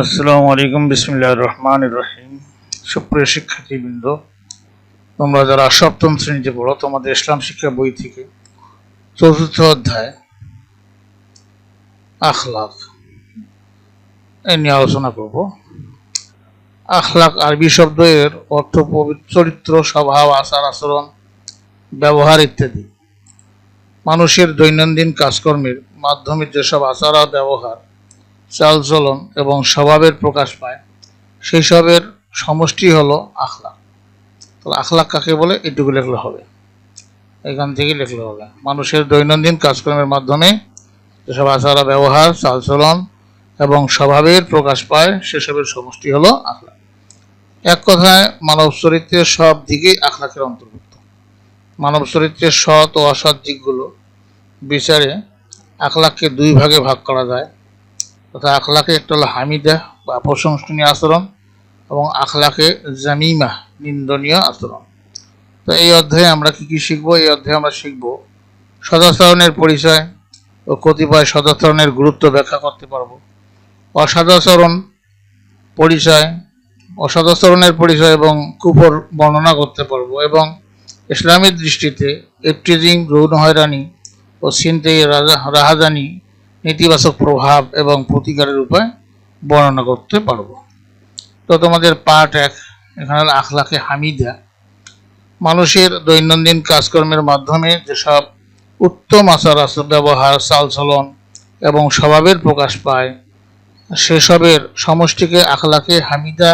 আসসালামু আলাইকুম, বিসমিল্লাহির রহমানির রহিম। সুপ্রিয় শিক্ষার্থীবৃন্দ, তোমরা যারা সপ্তম শ্রেণীতে পড়ো, তোমাদের ইসলাম শিক্ষা বই থেকে চতুর্থ অধ্যায় আখলাক এ নিয়ে আলোচনা করব। আখলাক আরবি শব্দ, এর অর্থ চরিত্র, স্বভাব, আচার আচরণ, ব্যবহার ইত্যাদি। মানুষের দৈনন্দিন কাজকর্মের মাধ্যমে যেসব আচার ব্যবহার, চালচলন এবং স্বভাবের প্রকাশ পায়, সেই সবের সমষ্টি হলো আখলাক। তাহলে আখলাক কাকে বলে এটুকু লিখলে হবে, এখান থেকে লিখলে হবে। মানুষের দৈনন্দিন কাজকর্মের মাধ্যমে যেসব আচার ব্যবহার, চালচলন এবং স্বভাবের প্রকাশ পায়, সেসবের সমষ্টি হলো আখলাক। এক কথায় মানব চরিত্রের সব দিকেই আখলাকের অন্তর্ভুক্ত। মানব চরিত্রের সৎ ও অসৎ দিকগুলো বিচারে আখলাককে দুই ভাগে ভাগ করা যায়। তথা আখলাকে একটা হলো হামিদা বা প্রশংসনীয় আচরণ, এবং আখলাকে জামিমা, নিন্দনীয় আচরণ। তো এই অধ্যায়ে আমরা কি শিখবো? এই অধ্যায়ে আমরা শিখব সদাচরণের পরিচয় ও কতিপয় সদাচরণের গুরুত্ব ব্যাখ্যা করতে পারব। অসদাচরণের পরিচয় এবং কুফর বর্ণনা করতে পারব, এবং ইসলামের দৃষ্টিতে ইফটিজিং, যৌন হয়রানি ও ছিনতাই, রাহাজানি, নেতিবাচক প্রভাব এবং প্রতিকারের উপায় বর্ণনা করতে পারব। তো তোমাদের পার্ট 1, এখানে আখলাকে হামিদা। মানুষের দৈনন্দিন কাজকর্মের মাধ্যমে যেসব উত্তম আচার ব্যবহার, চালচলন এবং স্বভাবের প্রকাশ পায়, সেসবের সমষ্টিকে আখলাকে হামিদা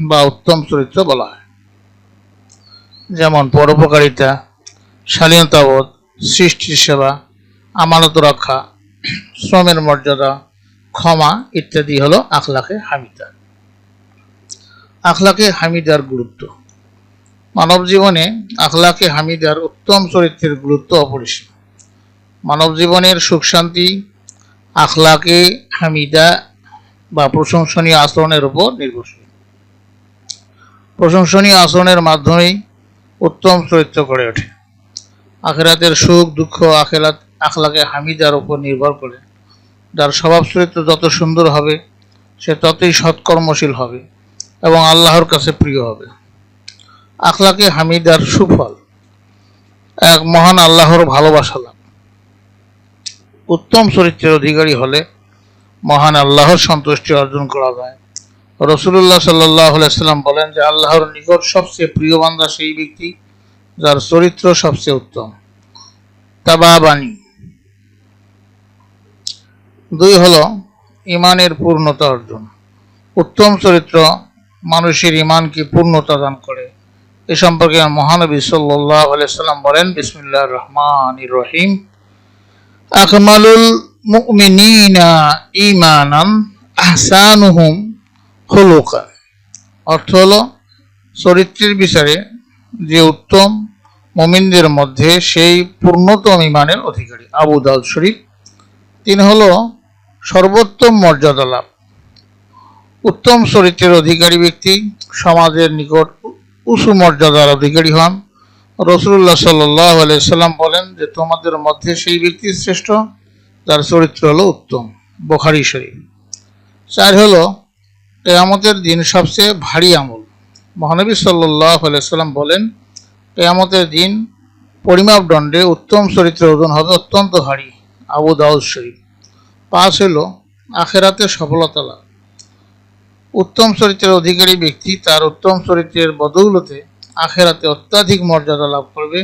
বা উত্তম চরিত্র বলা হয়। যেমন পরোপকারিতা, শালীনতাবোধ, সৃষ্টির সেবা, আমানত রক্ষা, শ্রমের মর্যাদা, ক্ষমা ইত্যাদি হলো আখলাকে হামিদা। আখলাকে হামিদার গুরুত্ব। মানব জীবনে আখলাকে হামিদার উত্তম চরিত্রের গুরুত্ব অপরিসীম। মানব জীবনের সুখ শান্তি আখলাকে হামিদা বা প্রশংসনীয় আচরণের উপর নির্ভরশীল। প্রশংসনীয় আচরণের মাধ্যমেই উত্তম চরিত্র গড়ে ওঠে। আখিরাতের সুখ দুঃখ আখলাকে হামিদার উপর নির্ভর করে। যার স্বভাব চরিত্র যত সুন্দর হবে, সে ততই সৎকর্মশীল হবে এবং আল্লাহর কাছে প্রিয় হবে। আখলাকে হামিদার সুফল: এক, মহান আল্লাহর ভালোবাসা লাভ। উত্তম চরিত্রের অধিকারী হলে মহান আল্লাহর সন্তুষ্টি অর্জন করা যায়। রাসূলুল্লাহ সাল্লাল্লাহু আলাইহি ওয়াসাল্লাম বলেন যে আল্লাহর নিকট সবচেয়ে প্রিয় বান্দা সেই ব্যক্তি যার চরিত্র সবচেয়ে উত্তম। তাবাবানি। 2 হলো ইমানের পূর্ণতা অর্জন। উত্তম চরিত্র মানুষের ইমানকে পূর্ণতা দান করে। এ সম্পর্কে মহানবী সাল্লাল্লাহু আলাইহি ওয়াসাল্লাম বলেন, বিসমিল্লাহির রহমানির রহিম, আকমালুল মুমিনিনা ঈমানান আহসানুহুম খুলুকা। অর্থ হলো, চরিত্রের বিচারে যে উত্তম মুমিনদের মধ্যে সেই পূর্ণতম ইমানের অধিকারী। আবু দাউদ শরীফ। 3 হলো সর্বোত্তম মর্যাদা লাভ। উত্তম চরিত্রের অধিকারী ব্যক্তি সমাজের নিকট উঁচু মর্যাদার অধিকারী হন। রাসূলুল্লাহ সাল্লাল্লাহু আলাইহি ওয়াসাল্লাম বলেন যে তোমাদের মধ্যে সেই ব্যক্তি শ্রেষ্ঠ যার চরিত্র হলো উত্তম। বুখারী শরীফ। 4 হলো কিয়ামতের দিন সবচেয়ে ভারী আমল। মহানবী সাল্লাল্লাহু আলাইহি ওয়াসাল্লাম বলেন, কিয়ামতের দিন পরিমাপ দণ্ডে উত্তম চরিত্রের ওজন হবে অত্যন্ত ভারী। আবু দাউদ শরীফ। 5 হলো আখিরাতে সফলতা লাভ। উত্তম চরিত্রের অধিকারী ব্যক্তি তার উত্তম চরিত্রের বদৌলতে আখিরাতে অত্যাধিক মর্যাদা লাভ করবে।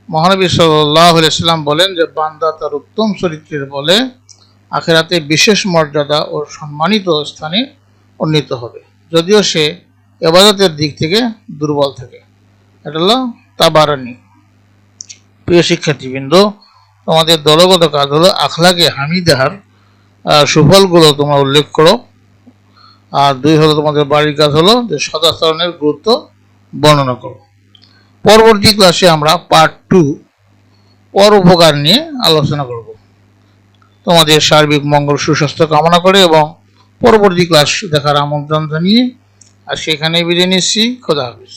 মহানবী সাল্লাল্লাহু আলাইহি ওয়াসাল্লাম বলেন যে বান্দা তার উত্তম চরিত্রের বলে আখিরাতে বিশেষ মর্যাদা ও সম্মানিত স্থানে উন্নীত হবে, যদিও সে ইবাদতের দিক থেকে দুর্বল থাকে। এটা হলো তাবারানি। প্রিয় শিক্ষার্থীবৃন্দ, তোমাদের দলগত কাজ হলো আখলাকে হামিদার সুফলগুলো তোমরা উল্লেখ করো। আর 2 হলো তোমাদের বাড়ির কাজ হলো যে সদাচরণের গুরুত্ব বর্ণনা করো। পরবর্তী ক্লাসে আমরা পার্ট 2 পরোপকার নিয়ে আলোচনা করব। তোমাদের সার্বিক মঙ্গল সুস্বাস্থ্য কামনা করে এবং পরবর্তী ক্লাস দেখার আমন্ত্রণ জানিয়ে আর সেখানে বিদায় নিচ্ছি। খোদা হাফেজ।